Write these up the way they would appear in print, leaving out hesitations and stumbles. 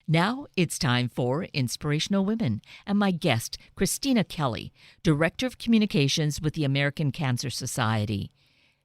Now it's time for Inspirational Women and my guest, Christina Kelly, Director of Communications with the American Cancer Society.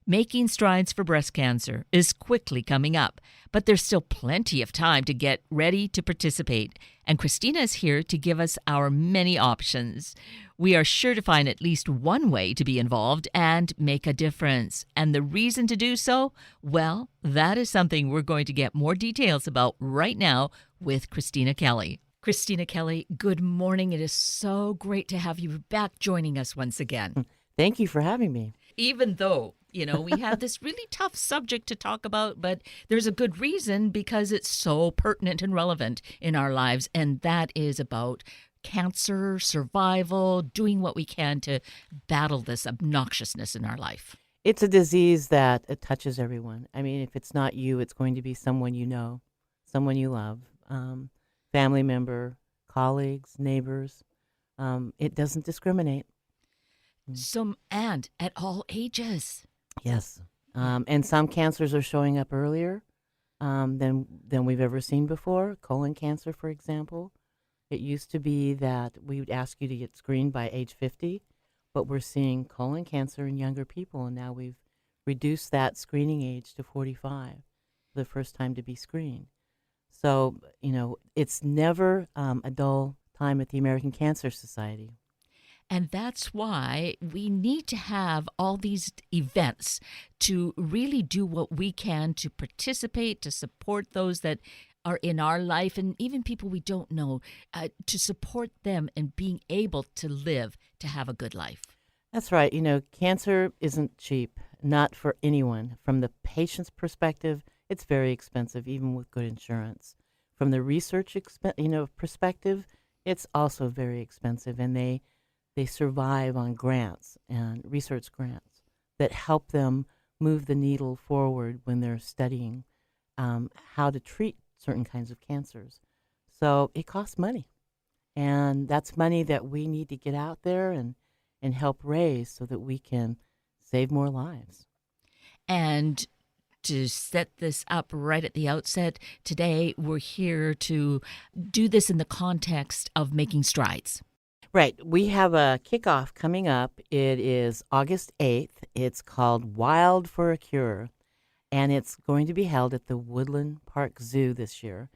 Making strides for breast cancer is quickly coming up, but there's still plenty of time to get ready to participate. And Christina is here to give us our many options. We are sure to find at least one way to be involved and make a difference. And the reason to do so? Well, that is something we're going to get more details about right now with Christina Kelly. Christina Kelly, good morning. It is so great to have you back joining us once again. Thank you for having me. Even though, we have this really tough subject to talk about, but there's a good reason because it's so pertinent and relevant in our lives, and that is about cancer, survival, doing what we can to battle this obnoxiousness in our life. It's a disease that it touches everyone. I mean, if it's not you, it's going to be someone you know, someone you love, family member, colleagues, neighbors. It doesn't discriminate. And at all ages. Yes. And some cancers are showing up earlier than we've ever seen before. Colon cancer, for example. It used to be that we would ask you to get screened by age 50, but we're seeing colon cancer in younger people, and now we've reduced that screening age to 45 for the first time to be screened. So, it's never a dull time at the American Cancer Society. And that's why we need to have all these events to really do what we can to participate, to support those that are in our life and even people we don't know, to support them in being able to live, to have a good life. That's right. Cancer isn't cheap, not for anyone. From the patient's perspective, it's very expensive, even with good insurance. From the research perspective, it's also very expensive, and they survive on grants and research grants that help them move the needle forward when they're studying how to treat certain kinds of cancers. So it costs money, and that's money that we need to get out there and help raise so that we can save more lives. And to set this up right at the outset, today we're here to do this in the context of making strides. Right. We have a kickoff coming up. It is August 8th. It's called Wild for a Cure, and it's going to be held at the Woodland Park Zoo this year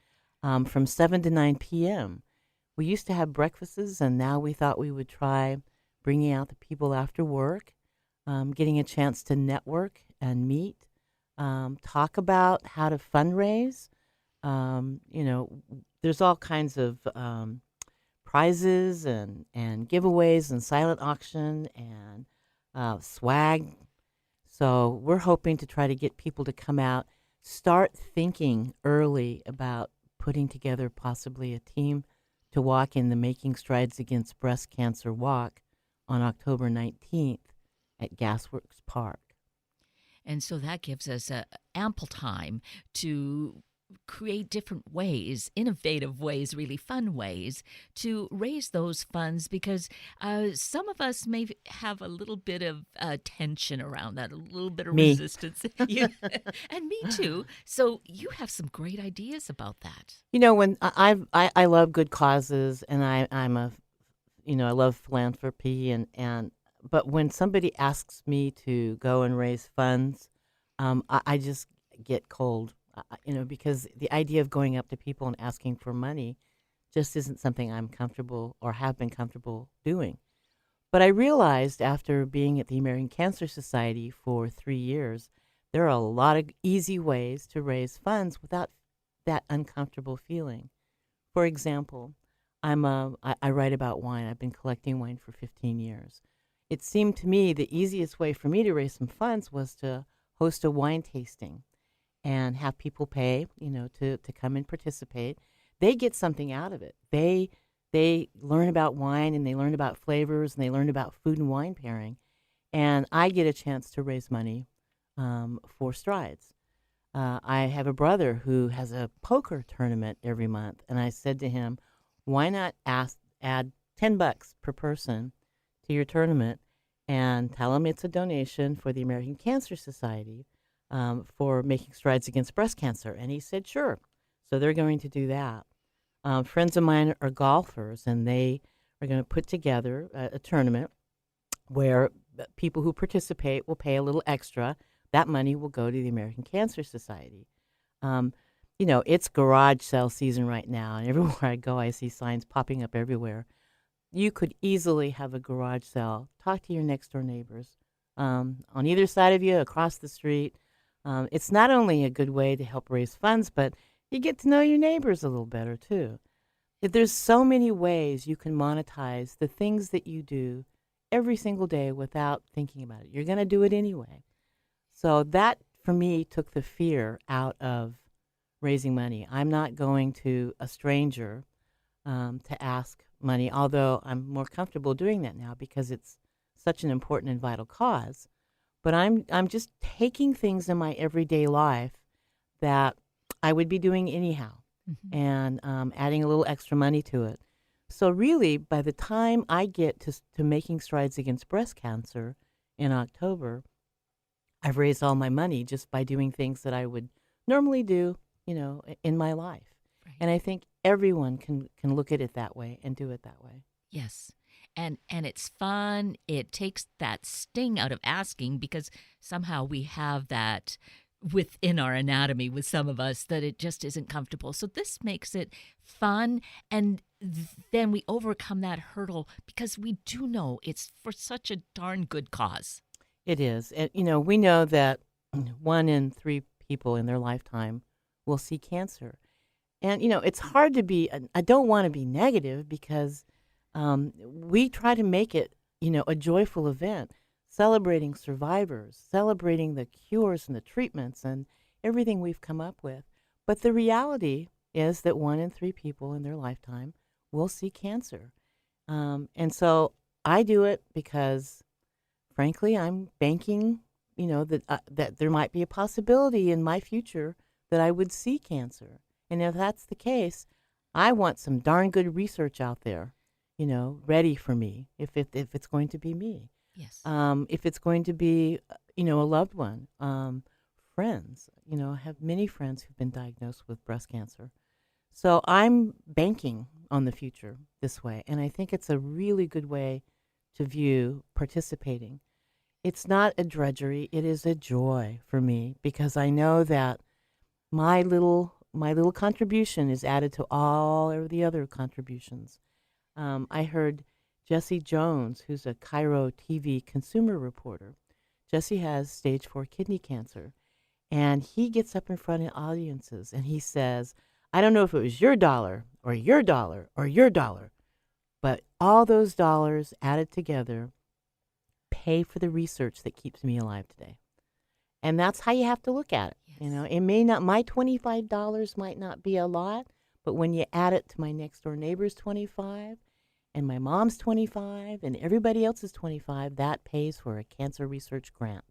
from 7 to 9 p.m. We used to have breakfasts, and now we thought we would try bringing out the people after work, getting a chance to network and meet, talk about how to fundraise. There's all kinds of prizes and giveaways and silent auction and swag. So we're hoping to try to get people to come out, start thinking early about putting together possibly a team to walk in the Making Strides Against Breast Cancer Walk on October 19th at Gasworks Park. And so that gives us ample time to create different ways, innovative ways, really fun ways to raise those funds, because some of us may have a little bit of tension around that, a little bit of resistance. And me too. So you have some great ideas about that. When I love good causes, and I'm a, I love philanthropy, but when somebody asks me to go and raise funds, I just get cold. Because the idea of going up to people and asking for money just isn't something I'm comfortable or have been comfortable doing. But I realized after being at the American Cancer Society for 3 years, there are a lot of easy ways to raise funds without that uncomfortable feeling. For example, I write about wine. I've been collecting wine for 15 years. It seemed to me the easiest way for me to raise some funds was to host a wine tasting and have people pay, to come and participate. They get something out of it. They learn about wine, and they learn about flavors, and they learn about food and wine pairing. And I get a chance to raise money for Strides. I have a brother who has a poker tournament every month, and I said to him, why not add $10 per person to your tournament and tell them it's a donation for the American Cancer Society for Making Strides Against Breast Cancer? And he said, sure. So they're going to do that. Friends of mine are golfers, and they are going to put together a tournament where people who participate will pay a little extra. That money will go to the American Cancer Society. Um, it's garage sale season right now, and everywhere I go, I see signs popping up everywhere. You could easily have a garage sale. Talk to your next door neighbors on either side of you, across the street. It's not only a good way to help raise funds, but you get to know your neighbors a little better too. There's so many ways you can monetize the things that you do every single day without thinking about it. You're going to do it anyway. So that, for me, took the fear out of raising money. I'm not going to a stranger to ask money, although I'm more comfortable doing that now because it's such an important and vital cause. But I'm just taking things in my everyday life that I would be doing anyhow, and adding a little extra money to it. So really, by the time I get to making strides against breast cancer in October, I've raised all my money just by doing things that I would normally do, in my life. Right. And I think everyone can look at it that way and do it that way. Yes. And it's fun. It takes that sting out of asking because somehow we have that within our anatomy with some of us that it just isn't comfortable. So this makes it fun, and then we overcome that hurdle because we do know it's for such a darn good cause. It is. And, we know that 1 in 3 people in their lifetime will see cancer. And, it's hard to be, I don't want to be negative because we try to make it, a joyful event, celebrating survivors, celebrating the cures and the treatments and everything we've come up with. But the reality is that 1 in 3 people in their lifetime will see cancer. And so I do it because, frankly, I'm banking, that there might be a possibility in my future that I would see cancer. And if that's the case, I want some darn good research out there, ready for me if it's going to be me. Yes. If it's going to be, a loved one, friends. I have many friends who've been diagnosed with breast cancer. So I'm banking on the future this way. And I think it's a really good way to view participating. It's not a drudgery. It is a joy for me because I know that my little contribution is added to all of the other contributions. I heard Jesse Jones, who's a Cairo TV consumer reporter. Jesse has stage 4 kidney cancer, and he gets up in front of audiences and he says, I don't know if it was your dollar or your dollar or your dollar, but all those dollars added together pay for the research that keeps me alive today. And that's how you have to look at it. Yes. It may not, my $25 might not be a lot, but when you add it to my next door neighbor's 25 and my mom's 25 and everybody else's 25, that pays for a cancer research grant.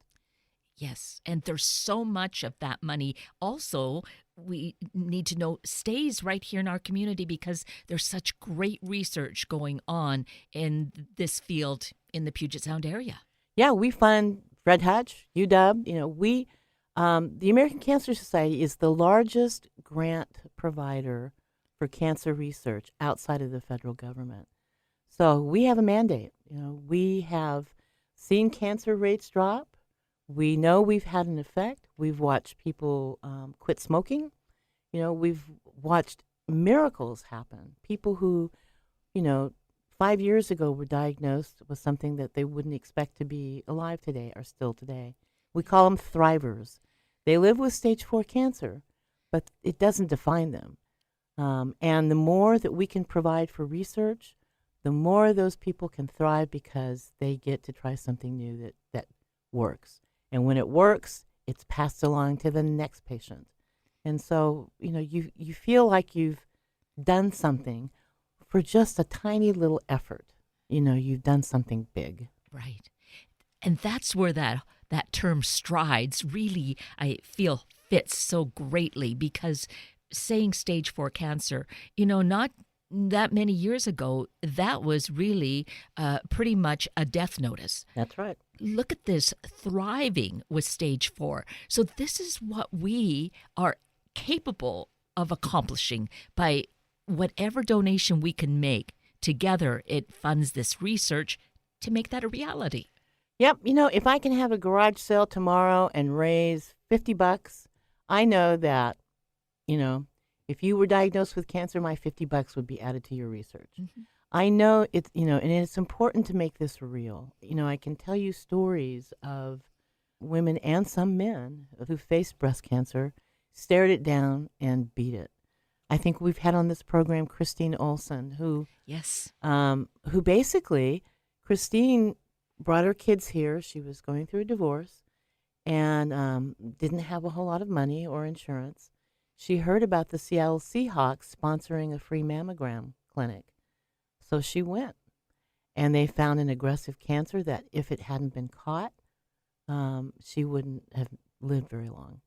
Yes, and there's so much of that money also we need to know stays right here in our community because there's such great research going on in this field in the Puget Sound area. Yeah, we fund Fred Hutch, UW. The American Cancer Society is the largest grant provider for cancer research outside of the federal government. So we have a mandate. We have seen cancer rates drop. We know we've had an effect. We've watched people quit smoking. We've watched miracles happen. People who, 5 years ago were diagnosed with something that they wouldn't expect to be alive today are still today. We call them thrivers. They live with stage 4 cancer, but it doesn't define them. And the more that we can provide for research, the more those people can thrive because they get to try something new that works. And when it works, it's passed along to the next patient. And so, you feel like you've done something for just a tiny little effort. You've done something big. Right. And that's where that term strides really, I feel, fits so greatly because saying stage 4 cancer, not that many years ago, that was really pretty much a death notice. That's right. Look at this, thriving with stage 4. So this is what we are capable of accomplishing by whatever donation we can make, together it funds this research to make that a reality. Yep. If I can have a garage sale tomorrow and raise $50, I know that, you know, if you were diagnosed with cancer, my $50 would be added to your research. Mm-hmm. I know and it's important to make this real. I can tell you stories of women and some men who faced breast cancer, stared it down, and beat it. I think we've had on this program Christine Olson, Yes. who basically, Christine brought her kids here. She was going through a divorce and didn't have a whole lot of money or insurance. She heard about the Seattle Seahawks sponsoring a free mammogram clinic. So she went, and they found an aggressive cancer that if it hadn't been caught, she wouldn't have lived very long.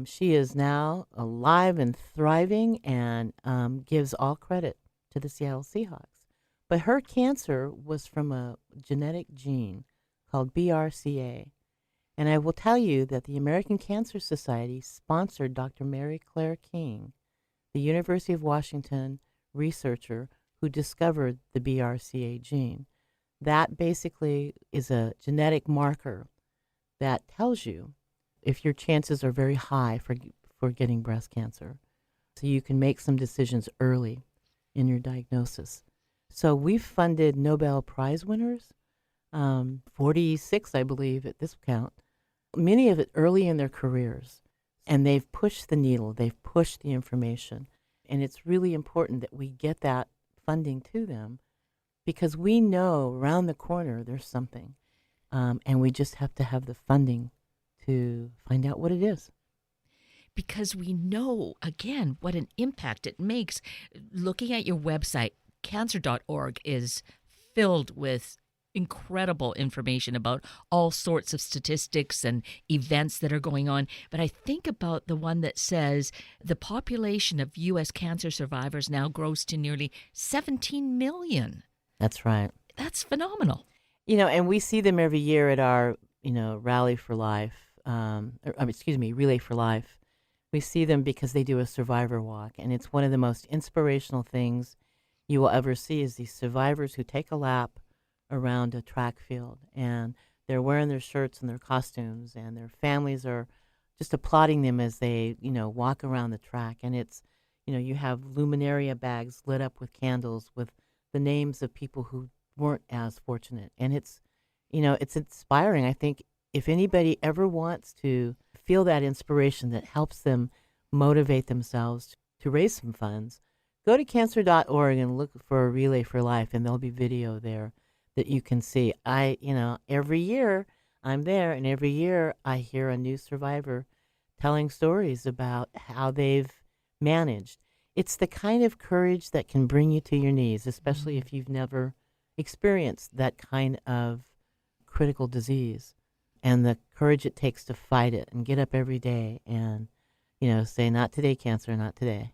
She is now alive and thriving and gives all credit to the Seattle Seahawks. But her cancer was from a genetic gene called BRCA. And I will tell you that the American Cancer Society sponsored Dr. Mary Claire King, the University of Washington researcher who discovered the BRCA gene. That basically is a genetic marker that tells you if your chances are very high for getting breast cancer. So you can make some decisions early in your diagnosis. So we've funded Nobel Prize winners, 46, I believe, at this count, many of it early in their careers. And they've pushed the needle, they've pushed the information. And it's really important that we get that funding to them because we know around the corner there's something. And we just have to have the funding to find out what it is. Because we know, again, what an impact it makes. Looking at your website, cancer.org is filled with incredible information about all sorts of statistics and events that are going on. But I think about the one that says the population of U.S. cancer survivors now grows to nearly 17 million. That's right. That's phenomenal. And we see them every year at our, Rally for Life, Relay for Life. We see them because they do a survivor walk, and it's one of the most inspirational things you will ever see is these survivors who take a lap around a track field, and they're wearing their shirts and their costumes, and their families are just applauding them as they, walk around the track. And it's, you have luminaria bags lit up with candles with the names of people who weren't as fortunate. And it's, it's inspiring. I think if anybody ever wants to feel that inspiration that helps them motivate themselves to raise some funds, go to cancer.org and look for a Relay for Life, and there'll be video there that you can see. Every year I'm there, and every year I hear a new survivor telling stories about how they've managed. It's the kind of courage that can bring you to your knees, especially if you've never experienced that kind of critical disease, and the courage it takes to fight it and get up every day and, say, not today, cancer, not today.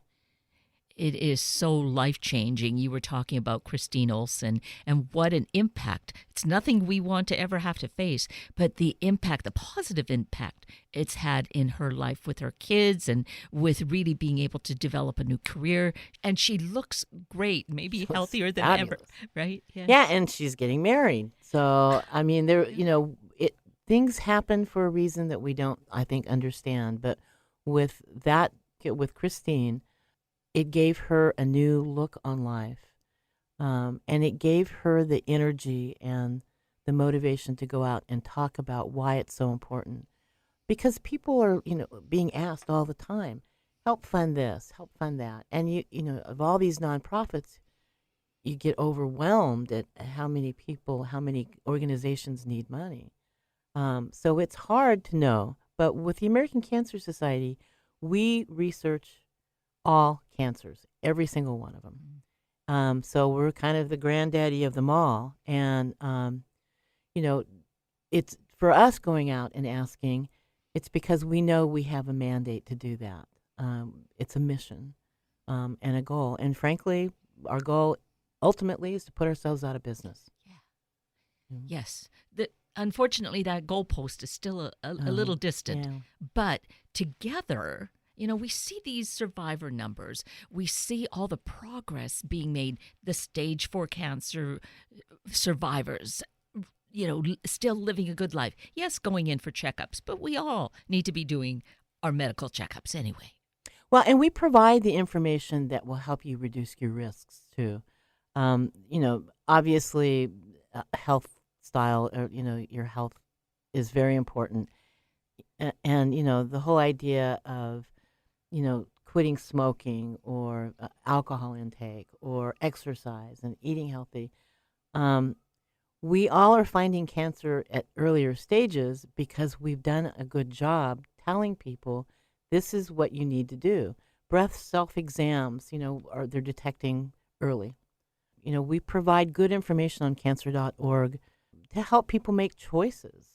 It is so life-changing. You were talking about Christine Olson and what an impact. It's nothing we want to ever have to face, but the impact, the positive impact it's had in her life with her kids and with really being able to develop a new career. And she looks great, maybe healthier than fabulous. ever, right? Yeah, and she's getting married. So, things happen for a reason that we don't, I think, understand. But with Christine, it gave her a new look on life, and it gave her the energy and the motivation to go out and talk about why it's so important. Because people are, being asked all the time, help fund this, help fund that. And, of all these nonprofits, you get overwhelmed at how many people, how many organizations need money. So it's hard to know. But with the American Cancer Society, we research all cancers, every single one of them. So we're kind of the granddaddy of them all. And, it's for us going out and asking, it's because we know we have a mandate to do that. It's a mission and a goal. And frankly, our goal ultimately is to put ourselves out of business. Yeah. Yes. Unfortunately, that goalpost is still a little distant. Yeah. But together, We see these survivor numbers. We see all the progress being made, the stage 4 cancer survivors, still living a good life. Yes, going in for checkups, but we all need to be doing our medical checkups anyway. Well, and we provide the information that will help you reduce your risks too. Obviously, health style, or, your health is very important. And, the whole idea of, quitting smoking or alcohol intake or exercise and eating healthy. Um, we all are finding cancer at earlier stages because we've done a good job telling people this is what you need to do. Breath self exams, they're detecting early. We provide good information on cancer.org to help people make choices.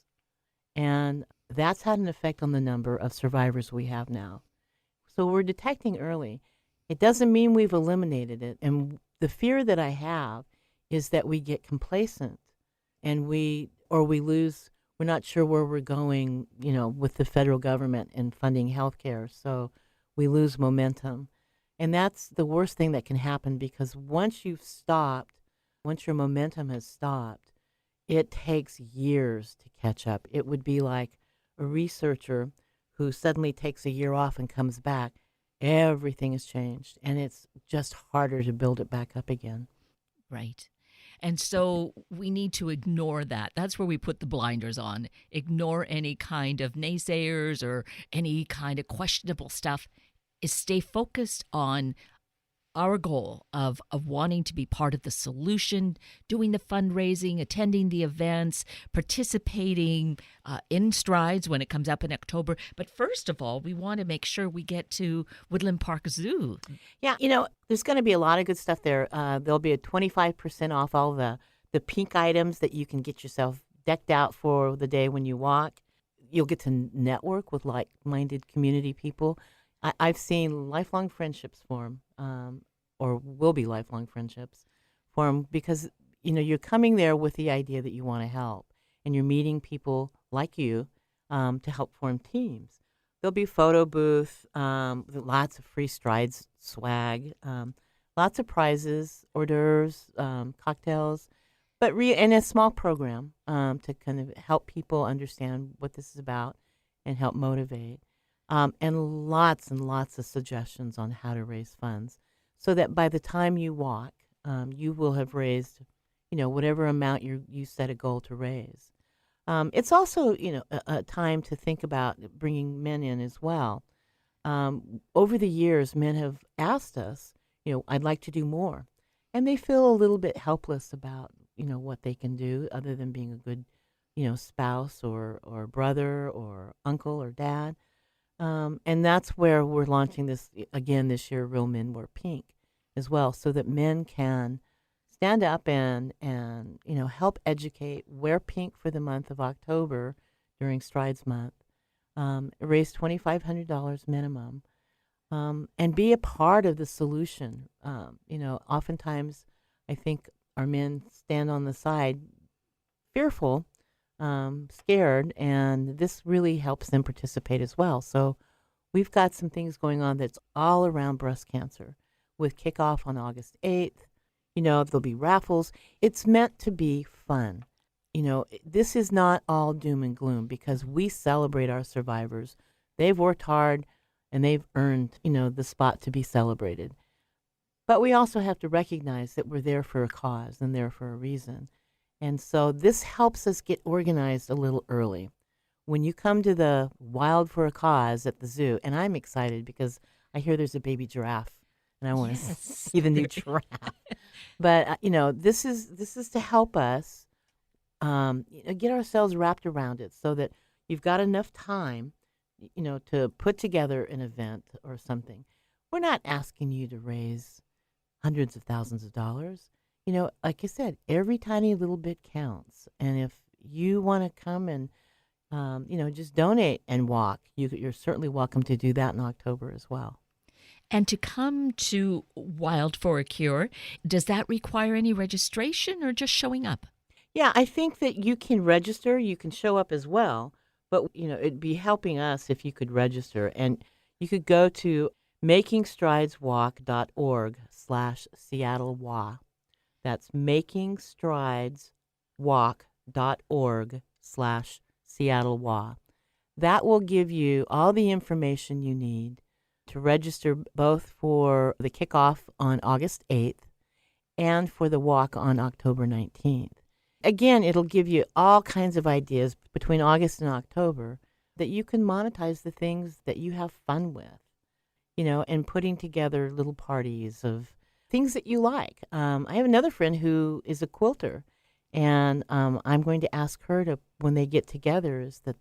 And that's had an effect on the number of survivors we have now. So we're detecting early. It doesn't mean we've eliminated it. And the fear that I have is that we get complacent and we lose, we're not sure where we're going, with the federal government and funding healthcare. So we lose momentum. And that's the worst thing that can happen, because once your momentum has stopped, it takes years to catch up. It would be like a researcher who suddenly takes a year off and comes back. Everything has changed, and it's just harder to build it back up again. Right. And so we need to ignore that. That's where we put the blinders on. Ignore any kind of naysayers or any kind of questionable stuff. Is stay focused on our goal of wanting to be part of the solution, doing the fundraising, attending the events, participating in Strides when it comes up in October. But first of all, we want to make sure we get to Woodland Park Zoo. Yeah, there's going to be a lot of good stuff there. There'll be a 25% off all the pink items that you can get yourself decked out for the day when you walk. You'll get to network with like-minded community people. I've seen lifelong friendships form, or will be lifelong friendships form, because, you're coming there with the idea that you want to help, and you're meeting people like you to help form teams. There'll be photo booth, lots of free Strides swag, lots of prizes, hors d'oeuvres, cocktails, but and a small program to kind of help people understand what this is about and help motivate. And lots of suggestions on how to raise funds, so that by the time you walk, you will have raised, whatever amount you set a goal to raise. It's also, a time to think about bringing men in as well. Over the years, men have asked us, I'd like to do more. And they feel a little bit helpless about, what they can do other than being a good, spouse or brother or uncle or dad. And that's where we're launching this again this year, Real Men Wear Pink, as well, so that men can stand up and help educate, wear pink for the month of October during Strides Month, raise $2,500 minimum, and be a part of the solution. Oftentimes I think our men stand on the side fearful, scared, and this really helps them participate as well. So we've got some things going on that's all around breast cancer, with kickoff on August 8th. There'll be raffles. It's meant to be fun. This is not all doom and gloom, because we celebrate our survivors. They've worked hard and they've earned, the spot to be celebrated. But we also have to recognize that we're there for a cause and there for a reason. And so this helps us get organized a little early. When you come to the Wild for a Cause at the zoo, and I'm excited because I hear there's a baby giraffe, and I want to see the new giraffe. But this is to help us get ourselves wrapped around it, so that you've got enough time, to put together an event or something. We're not asking you to raise hundreds of thousands of dollars. Like I said, every tiny little bit counts. And if you want to come and, just donate and walk, you're certainly welcome to do that in October as well. And to come to Wild for a Cure, does that require any registration or just showing up? Yeah, I think that you can register. You can show up as well. But, it'd be helping us if you could register. And You could go to makingstrideswalk.org/SeattleWA. That's makingstrideswalk.org/SeattleWA. That will give you all the information you need to register both for the kickoff on August 8th and for the walk on October 19th. Again, it'll give you all kinds of ideas between August and October that you can monetize the things that you have fun with, and putting together little parties of things that you like. I have another friend who is a quilter, and I'm going to ask her to, when they get together, is that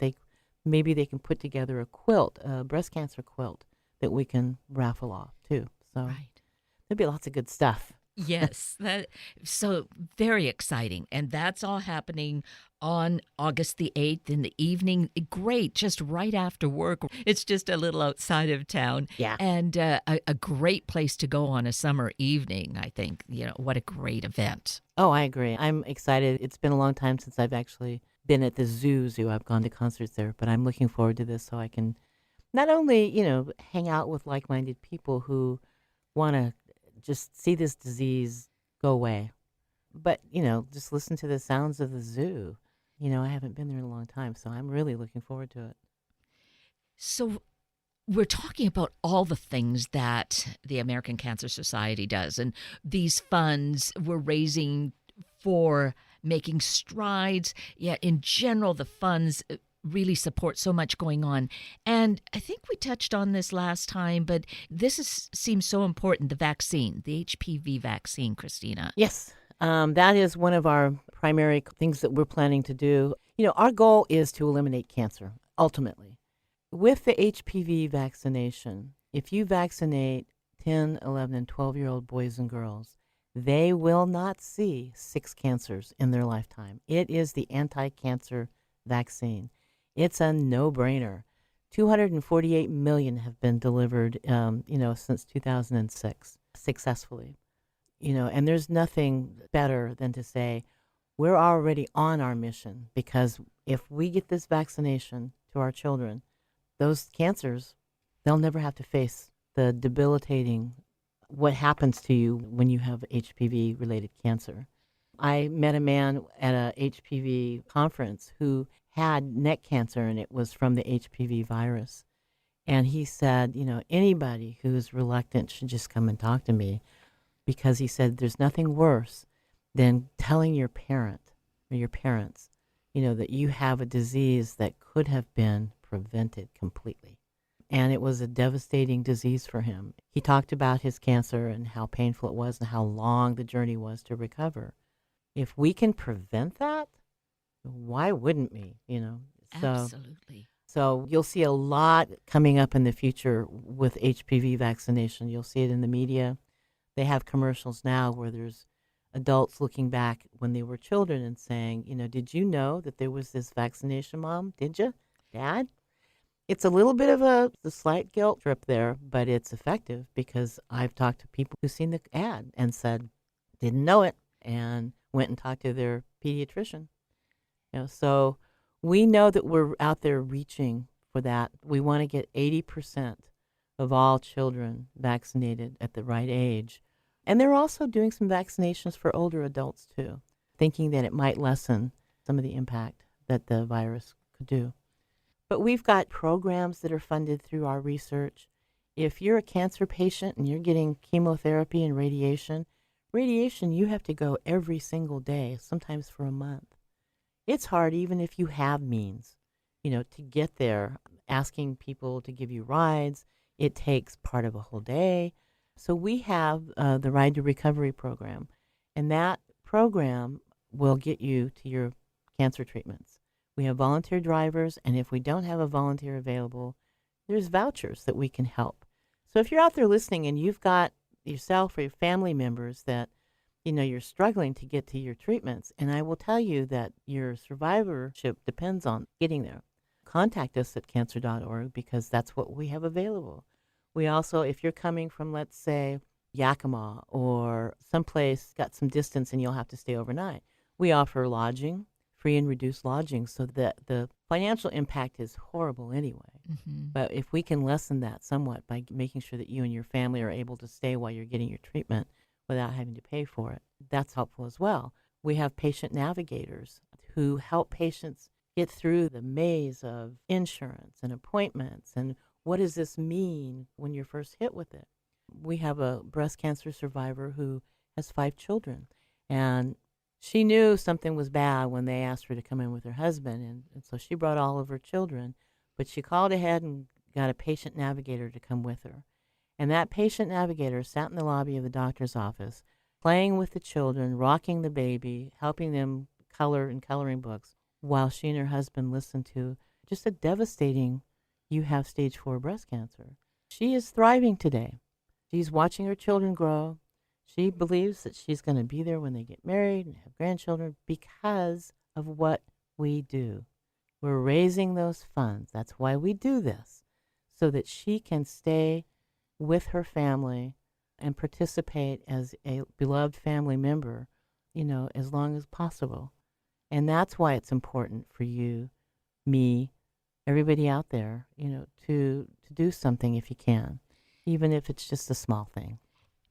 maybe they can put together a quilt, a breast cancer quilt that we can raffle off too. So Right. there'll be lots of good stuff. Yes, so very exciting. And that's all happening on August the 8th in the evening. Great, just right after work. It's just a little outside of town. Yeah. And a great place to go on a summer evening, I think. What a great event. Oh, I agree. I'm excited. It's been a long time since I've actually been at the zoo. I've gone to concerts there, but I'm looking forward to this so I can not only, hang out with like-minded people who want to just see this disease go away, but, just listen to the sounds of the zoo. I haven't been there in a long time, so I'm really looking forward to it. So we're talking about all the things that the American Cancer Society does, and these funds we're raising for making strides. Yeah, in general, the funds really support so much going on. And I think we touched on this last time, but seems so important, the vaccine, the HPV vaccine, Christina. Yes, that is one of our primary things that we're planning to do. Our goal is to eliminate cancer, ultimately. With the HPV vaccination, if you vaccinate 10, 11, and 12-year-old boys and girls, they will not see 6 cancers in their lifetime. It is the anti-cancer vaccine. It's a no-brainer. 248 million have been delivered, since 2006 successfully. And there's nothing better than to say we're already on our mission, because if we get this vaccination to our children, those cancers, they'll never have to face the debilitating what happens to you when you have HPV-related cancer. I met a man at a HPV conference who had neck cancer, and it was from the HPV virus. And he said, anybody who's reluctant should just come and talk to me, because he said there's nothing worse than telling your parent or your parents, that you have a disease that could have been prevented completely. And it was a devastating disease for him. He talked about his cancer and how painful it was and how long the journey was to recover. If we can prevent that, why wouldn't we, Absolutely. So you'll see a lot coming up in the future with HPV vaccination. You'll see it in the media. They have commercials now where there's adults looking back when they were children and saying, did you know that there was this vaccination, Mom? Did you, Dad? It's a little bit of a slight guilt trip there, but it's effective, because I've talked to people who've seen the ad and said, didn't know it, and went and talked to their pediatrician. So we know that we're out there reaching for that. We want to get 80% of all children vaccinated at the right age. And they're also doing some vaccinations for older adults too, thinking that it might lessen some of the impact that the virus could do. But we've got programs that are funded through our research. If you're a cancer patient and you're getting chemotherapy and radiation, you have to go every single day, sometimes for a month. It's hard even if you have means, to get there. Asking people to give you rides, it takes part of a whole day. So we have the Ride to Recovery program, and that program will get you to your cancer treatments. We have volunteer drivers, and if we don't have a volunteer available, there's vouchers that we can help. So if you're out there listening and you've got yourself or your family members that, you're struggling to get to your treatments, and I will tell you that your survivorship depends on getting there, contact us at cancer.org, because that's what we have available. We also, if you're coming from, let's say, Yakima or someplace got some distance and you'll have to stay overnight, we offer lodging, free and reduced lodging, so that the financial impact is horrible anyway. But if we can lessen that somewhat by making sure that you and your family are able to stay while you're getting your treatment without having to pay for it, that's helpful as well. We have patient navigators who help patients get through the maze of insurance and appointments and what does this mean when you're first hit with it. We have a breast cancer survivor who has 5 children, and she knew something was bad when they asked her to come in with her husband, and so she brought all of her children, but she called ahead and got a patient navigator to come with her. And that patient navigator sat in the lobby of the doctor's office, playing with the children, rocking the baby, helping them color in coloring books, while she and her husband listened to just a devastating, you have stage 4 breast cancer. She is thriving today. She's watching her children grow. She believes that she's going to be there when they get married and have grandchildren because of what we do. We're raising those funds. That's why we do this, so that she can stay with her family and participate as a beloved family member, as long as possible. And that's why it's important for you, me, everybody out there, to do something if you can, even if it's just a small thing.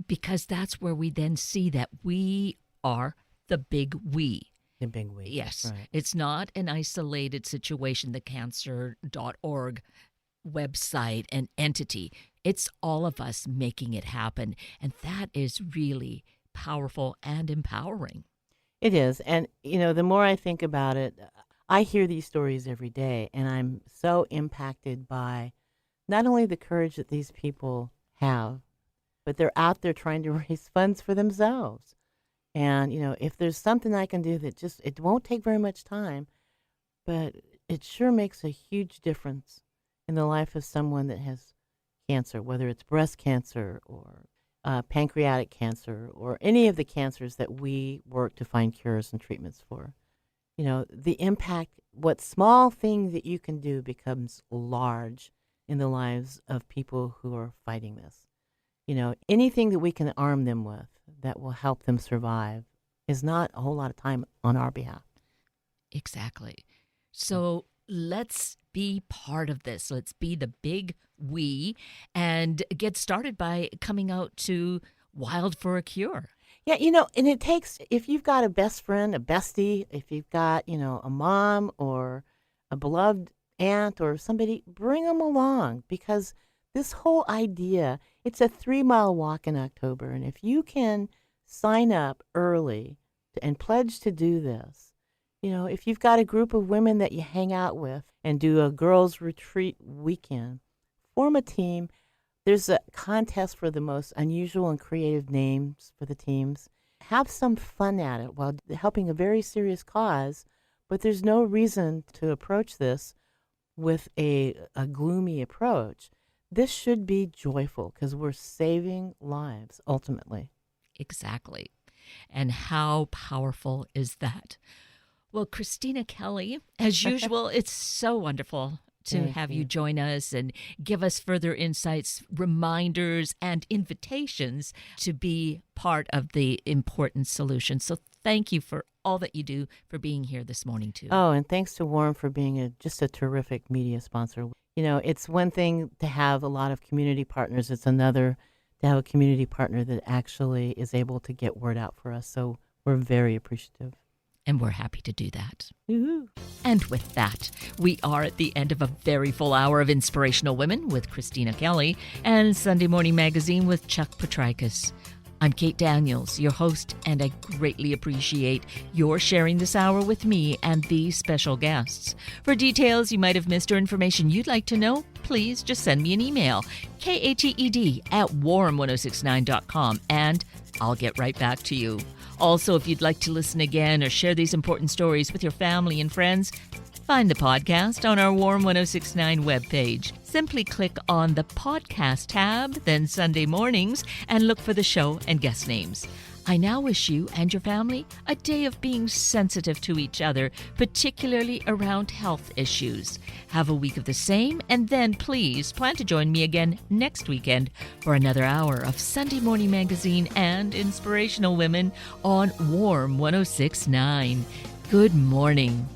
Because that's where we then see that we are the big we. The big we. Yes. Right. It's not an isolated situation, the cancer.org website and entity. It's all of us making it happen. And that is really powerful and empowering. It is. And, the more I think about it, I hear these stories every day, and I'm so impacted by not only the courage that these people have, but they're out there trying to raise funds for themselves. And, if there's something I can do that it won't take very much time, but it sure makes a huge difference in the life of someone that has cancer, whether it's breast cancer or pancreatic cancer or any of the cancers that we work to find cures and treatments for. The impact, what small thing that you can do becomes large in the lives of people who are fighting this. Anything that we can arm them with that will help them survive is not a whole lot of time on our behalf. Exactly. So let's be part of this. Let's be the big we and get started by coming out to Wild for a Cure. Yeah, and it takes, if you've got a best friend, a bestie, if you've got, a mom or a beloved aunt or somebody, bring them along, because this whole idea, it's a 3-mile walk in October. And if you can sign up early and pledge to do this, if you've got a group of women that you hang out with and do a girls' retreat weekend, form a team. There's a contest for the most unusual and creative names for the teams. Have some fun at it while helping a very serious cause, but there's no reason to approach this with a gloomy approach. This should be joyful because we're saving lives, ultimately. Exactly. And how powerful is that? Well, Christina Kelly, as usual, it's so wonderful to have you join us and give us further insights, reminders, and invitations to be part of the important solution. So thank you for all that you do, for being here this morning, too. Oh, and thanks to Warren for being just a terrific media sponsor. It's one thing to have a lot of community partners. It's another to have a community partner that actually is able to get word out for us. So we're very appreciative. And we're happy to do that. Woo-hoo. And with that, we are at the end of a very full hour of Inspirational Women with Christina Kelly and Sunday Morning Magazine with Chuck Petrikis. I'm Kate Daniels, your host, and I greatly appreciate your sharing this hour with me and these special guests. For details you might have missed or information you'd like to know, please just send me an email, kated@warm1069.com, and I'll get right back to you. Also, if you'd like to listen again or share these important stories with your family and friends, find the podcast on our Warm 1069 webpage. Simply click on the podcast tab, then Sunday Mornings, and look for the show and guest names. I now wish you and your family a day of being sensitive to each other, particularly around health issues. Have a week of the same, and then please plan to join me again next weekend for another hour of Sunday Morning Magazine and Inspirational Women on Warm 1069. Good morning.